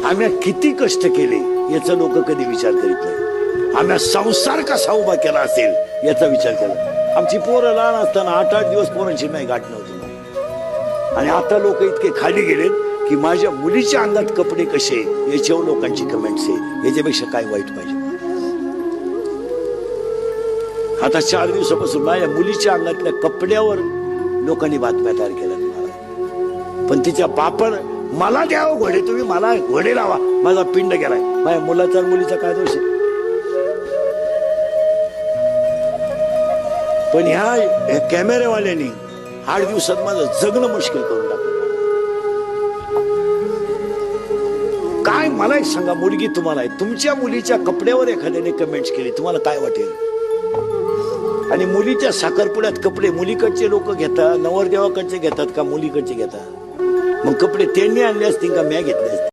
आम्ही किती कष्ट केले याचा लोक कधी विचार करीत नाही. आम्ही संसार कसा उभा केला असेल याचा विचार केला. आमची पोरं लहान असताना 8-8 दिवस पोरांची नाही गाठ नव्हती. आणि आता लोक इतके खाली गेलेत की माझ्या मुलीच्या अंगात कपडे कसे याच्यावर लोकांची कमेंट्स आहे. याच्यापेक्षा काय वाईट पाहिजे. आता 4 दिवसापासून माझ्या मुलीच्या अंगातल्या कपड्यावर लोकांनी बातम्या तयार केल्या. पण तिच्या बापान मला द्यावं घोडे, तुम्ही मला घोडे लावा, माझा पिंड गेलाय. माझ्या मुलाचा आणि मुलीचा काय दोष आहे. पण ह्या कॅमेरेवाल्यांनी 8 दिवसात माझं जगणं मुश्किल करून टाकलं. काय मला एक सांगा, मुलगी तुम्हाला आहे, तुमच्या मुलीच्या कपड्यावर एखाद्याने कमेंट्स केली, तुम्हाला काय वाटेल. आणि मुलीच्या साखरपुड्यात कपडे मुलीकडचे लोक घेतात, नवरदेवाकडचे घेतात का मुलीकडचे घेतात. मग कपडे त्यांनी आणले असतील का म्या घेतले असतील.